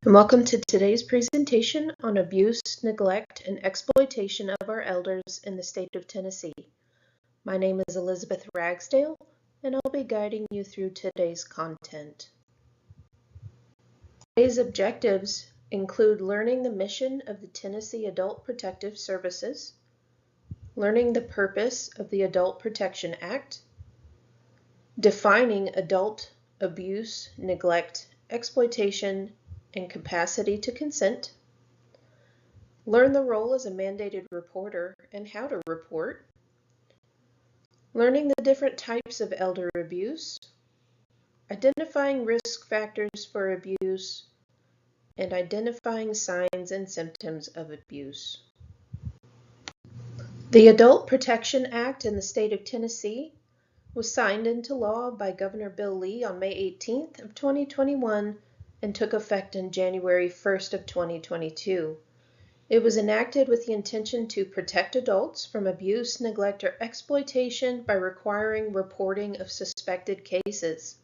And welcome to today's presentation on abuse, neglect, and exploitation of our elders in the state of Tennessee. My name is Elizabeth Ragsdale, and I'll be guiding you through today's content. Today's objectives include learning the mission of the Tennessee Adult Protective Services, learning the purpose of the Adult Protection Act, defining adult abuse, neglect, exploitation, and capacity to consent, learn the role as a mandated reporter and how to report, learning the different types of elder abuse, identifying risk factors for abuse, and identifying signs and symptoms of abuse. The Adult Protection Act in the state of Tennessee was signed into law by Governor Bill Lee on May 18th of 2021 and took effect on January 1st of 2022. It was enacted with the intention to protect adults from abuse, neglect, or exploitation by requiring reporting of suspected cases.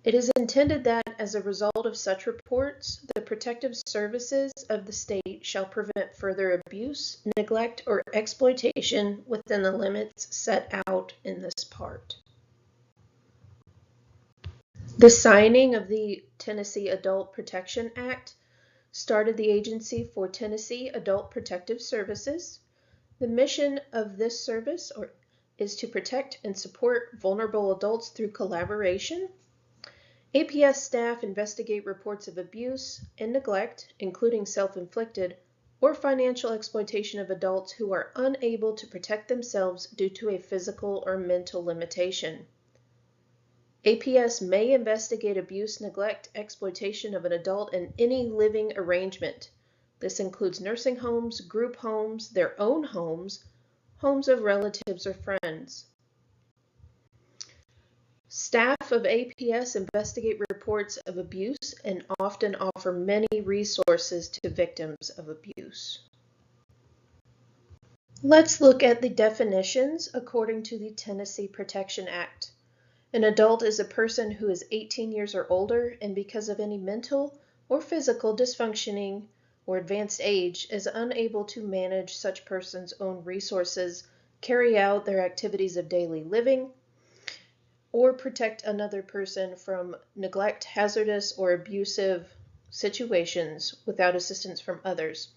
It is intended that, as a result of such reports, the protective services of the state shall prevent further abuse, neglect, or exploitation within the limits set out in this part. The signing of the Tennessee Adult Protection Act started the Agency for Tennessee Adult Protective Services. The mission of this service is to protect and support vulnerable adults through collaboration. APS staff investigate reports of abuse and neglect, including self-inflicted or financial exploitation of adults who are unable to protect themselves due to a physical or mental limitation. APS may investigate abuse, neglect, exploitation of an adult in any living arrangement. This includes nursing homes, group homes, their own homes, homes of relatives or friends. Staff of APS investigate reports of abuse and often offer many resources to victims of abuse. Let's look at the definitions according to the Tennessee Protection Act. An adult is a person who is 18 years or older and because of any mental or physical dysfunctioning or advanced age is unable to manage such person's own resources, carry out their activities of daily living, or protect another person from neglect, hazardous, or abusive situations without assistance from others.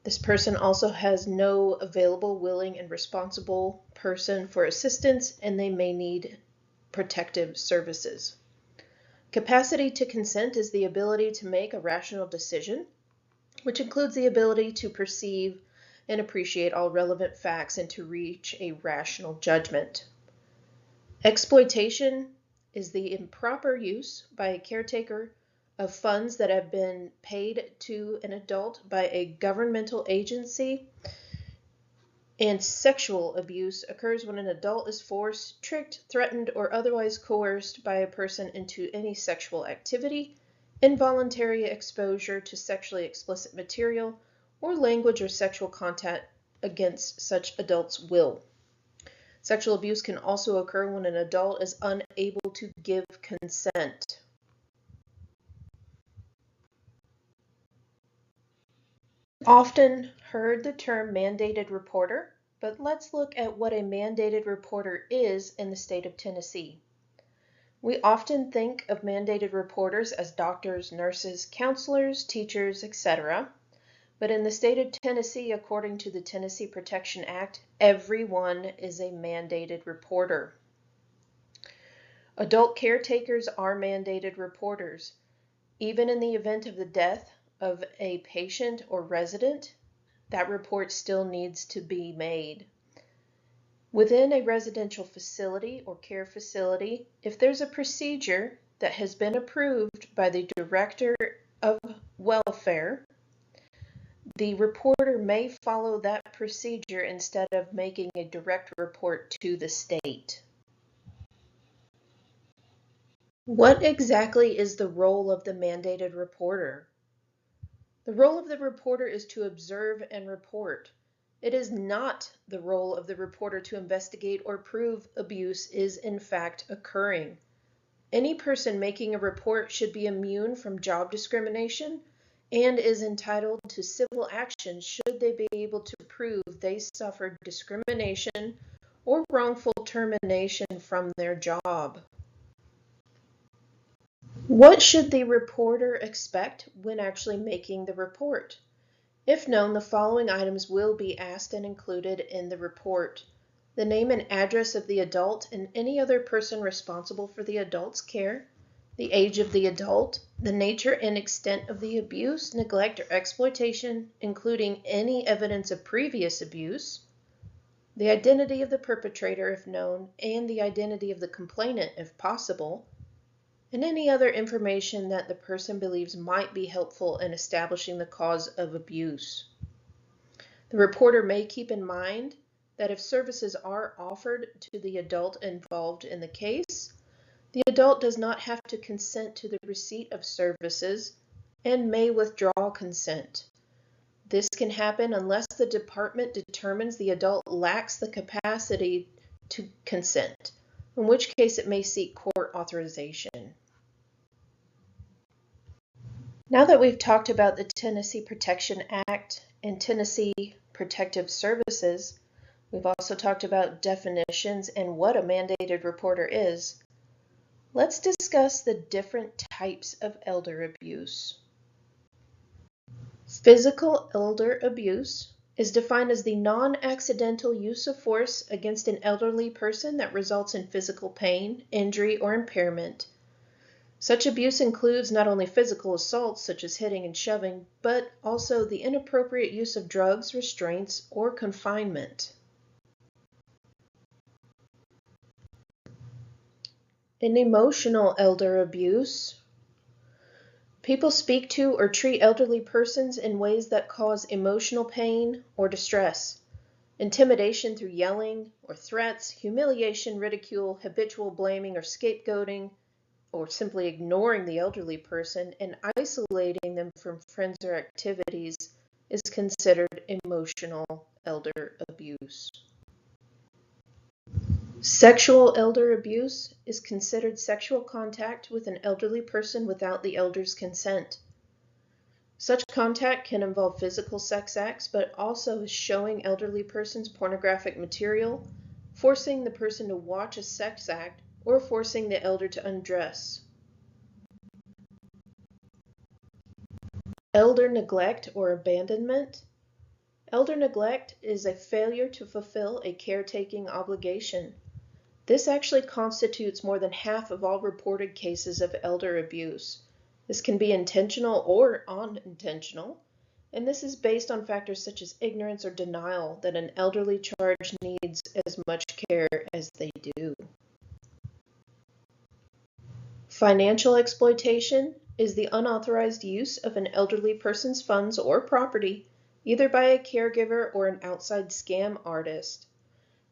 This person also has no available, willing, and responsible person for assistance, and they may need protective services. Capacity to consent is the ability to make a rational decision, which includes the ability to perceive and appreciate all relevant facts and to reach a rational judgment. Exploitation is the improper use by a caretaker of funds that have been paid to an adult by a governmental agency. And sexual abuse occurs when an adult is forced, tricked, threatened, or otherwise coerced by a person into any sexual activity, involuntary exposure to sexually explicit material, or language or sexual contact against such adult's will. Sexual abuse can also occur when an adult is unable to give consent. Often heard the term mandated reporter, but let's look at what a mandated reporter is in the state of Tennessee. We often think of mandated reporters as doctors, nurses, counselors, teachers, etc. But in the state of Tennessee, according to the Tennessee Protection Act, everyone is a mandated reporter. Adult caretakers are mandated reporters. Even in the event of the death of a patient or resident, that report still needs to be made. Within a residential facility or care facility, if there's a procedure that has been approved by the Director of Welfare, the reporter may follow that procedure instead of making a direct report to the state. What exactly is the role of the mandated reporter? The role of the reporter is to observe and report. It is not the role of the reporter to investigate or prove abuse is in fact occurring. Any person making a report should be immune from job discrimination and is entitled to civil action should they be able to prove they suffered discrimination or wrongful termination from their job. What should the reporter expect when actually making the report? If known, the following items will be asked and included in the report: the name and address of the adult and any other person responsible for the adult's care, the age of the adult, the nature and extent of the abuse, neglect, or exploitation, including any evidence of previous abuse, the identity of the perpetrator if known, and the identity of the complainant if possible, and any other information that the person believes might be helpful in establishing the cause of abuse. The reporter may keep in mind that if services are offered to the adult involved in the case, the adult does not have to consent to the receipt of services and may withdraw consent. This can happen unless the department determines the adult lacks the capacity to consent, in which case it may seek court authorization. Now that we've talked about the Tennessee Protection Act and Tennessee Protective Services, we've also talked about definitions and what a mandated reporter is. Let's discuss the different types of elder abuse. Physical elder abuse is defined as the non-accidental use of force against an elderly person that results in physical pain, injury, or impairment. Such abuse includes not only physical assaults such as hitting and shoving, but also the inappropriate use of drugs, restraints, or confinement. In emotional elder abuse, people speak to or treat elderly persons in ways that cause emotional pain or distress. Intimidation through yelling or threats, humiliation, ridicule, habitual blaming or scapegoating, or simply ignoring the elderly person and isolating them from friends or activities is considered emotional elder abuse. Sexual elder abuse is considered sexual contact with an elderly person without the elder's consent. Such contact can involve physical sex acts, but also showing elderly persons pornographic material, forcing the person to watch a sex act, or forcing the elder to undress. Elder neglect or abandonment. Elder neglect is a failure to fulfill a caretaking obligation. This actually constitutes more than half of all reported cases of elder abuse. This can be intentional or unintentional, and this is based on factors such as ignorance or denial that an elderly charge needs as much care as they do. Financial exploitation is the unauthorized use of an elderly person's funds or property, either by a caregiver or an outside scam artist.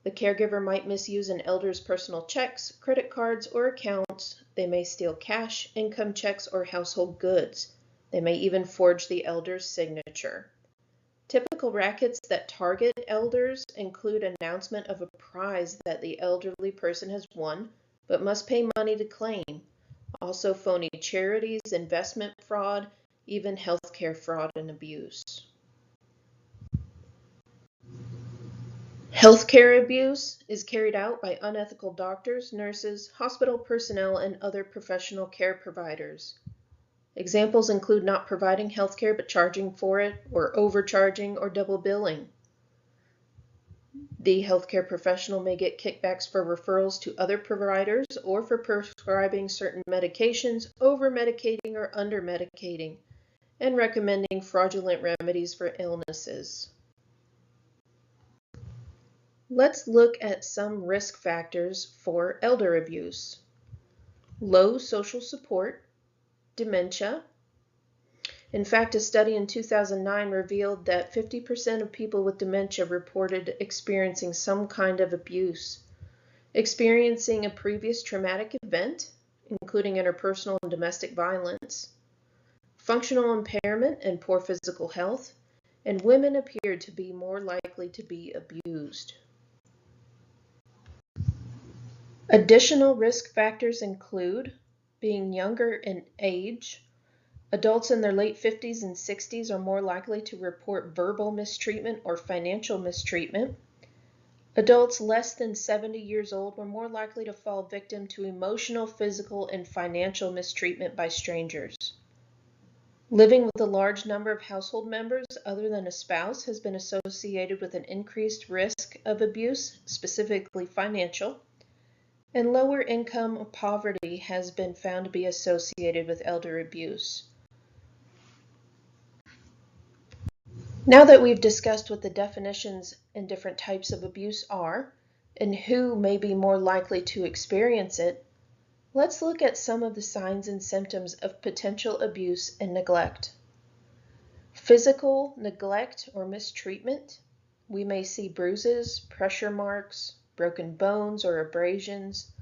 The caregiver might misuse an elder's personal checks, credit cards, or accounts. They may steal cash, income checks, or household goods. They may even forge the elder's signature. Typical rackets that target elders include announcement of a prize that the elderly person has won, but must pay money to claim. Also phony charities, investment fraud, even healthcare fraud and abuse. Healthcare abuse is carried out by unethical doctors, nurses, hospital personnel, and other professional care providers. Examples include not providing healthcare but charging for it, or overcharging or double billing. The healthcare professional may get kickbacks for referrals to other providers or for prescribing certain medications, over-medicating or under-medicating, and recommending fraudulent remedies for illnesses. Let's look at some risk factors for elder abuse. Low social support, dementia. In fact, a study in 2009 revealed that 50% of people with dementia reported experiencing some kind of abuse. Experiencing a previous traumatic event, including interpersonal and domestic violence. Functional impairment and poor physical health, and women appeared to be more likely to be abused. Additional risk factors include being younger in age. Adults in their late 50s and 60s are more likely to report verbal mistreatment or financial mistreatment. Adults less than 70 years old were more likely to fall victim to emotional, physical, and financial mistreatment by strangers. Living with a large number of household members other than a spouse has been associated with an increased risk of abuse, specifically financial, and lower income poverty has been found to be associated with elder abuse. Now that we've discussed what the definitions and different types of abuse are, and who may be more likely to experience it, let's look at some of the signs and symptoms of potential abuse and neglect. Physical neglect or mistreatment. We may see bruises, pressure marks, broken bones or abrasions,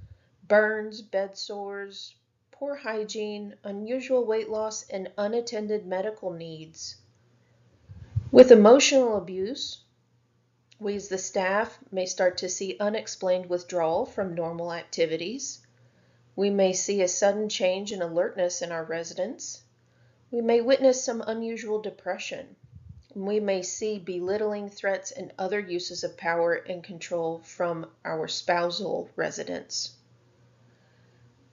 burns, bed sores, poor hygiene, unusual weight loss, and unattended medical needs. With emotional abuse, we as the staff may start to see unexplained withdrawal from normal activities. We may see a sudden change in alertness in our residents. We may witness some unusual depression. We may see belittling threats and other uses of power and control from our spousal residents.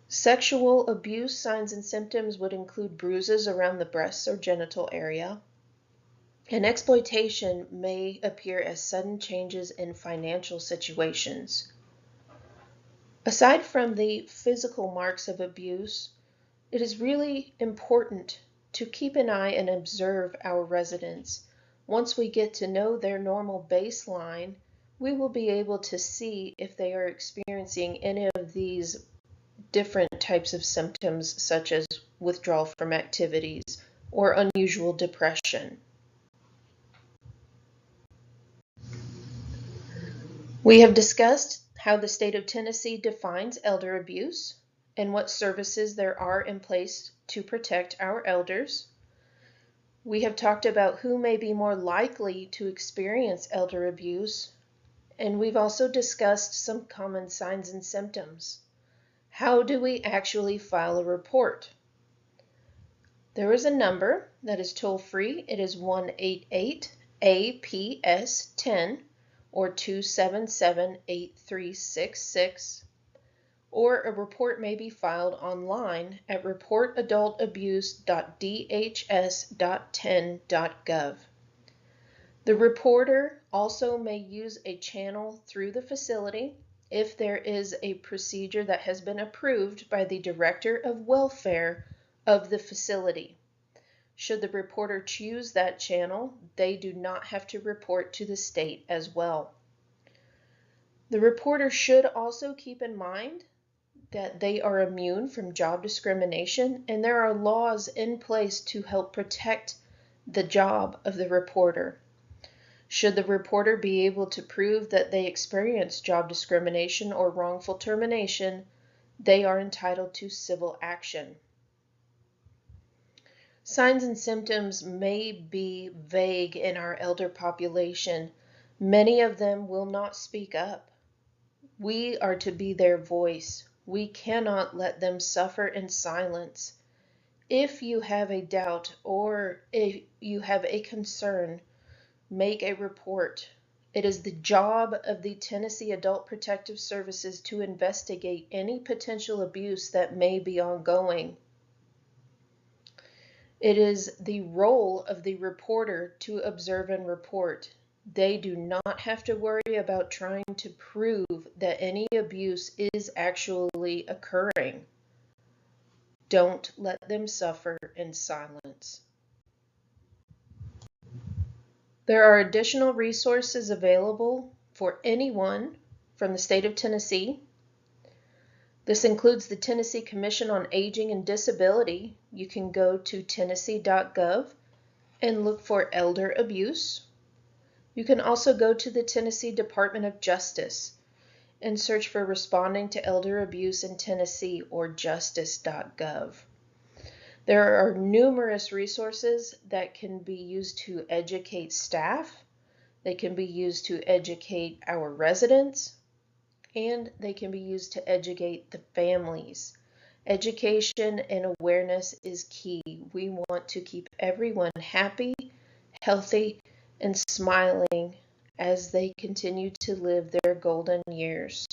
Sexual abuse signs and symptoms would include bruises around the breasts or genital area. And exploitation may appear as sudden changes in financial situations. Aside from the physical marks of abuse, it is really important to keep an eye and observe our residents. Once we get to know their normal baseline, we will be able to see if they are experiencing any of these different types of symptoms, such as withdrawal from activities or unusual depression. We have discussed how the state of Tennessee defines elder abuse and what services there are in place to protect our elders. We have talked about who may be more likely to experience elder abuse, and we've also discussed some common signs and symptoms. How do we actually file a report? There is a number that is toll-free. It is 1-88-APS-10 or 277-8366, or a report may be filed online at reportadultabuse.dhs.10.gov. The reporter also may use a channel through the facility if there is a procedure that has been approved by the Director of Welfare of the facility. Should the reporter choose that channel, they do not have to report to the state as well. The reporter should also keep in mind that they are immune from job discrimination, and there are laws in place to help protect the job of the reporter. Should the reporter be able to prove that they experienced job discrimination or wrongful termination, they are entitled to civil action. Signs and symptoms may be vague in our elder population. Many of them will not speak up. We are to be their voice. We cannot let them suffer in silence. If you have a doubt or if you have a concern, make a report. It is the job of the Tennessee Adult Protective Services to investigate any potential abuse that may be ongoing. It is the role of the reporter to observe and report. They do not have to worry about trying to prove that any abuse is actually occurring. Don't let them suffer in silence. There are additional resources available for anyone from the state of Tennessee. This includes the Tennessee Commission on Aging and Disability. You can go to tennessee.gov and look for elder abuse. You can also go to the Tennessee Department of Justice and search for Responding to Elder Abuse in Tennessee or justice.gov. There are numerous resources that can be used to educate staff. They can be used to educate our residents, and they can be used to educate the families. Education and awareness is key. We want to keep everyone happy, healthy, and smiling as they continue to live their golden years.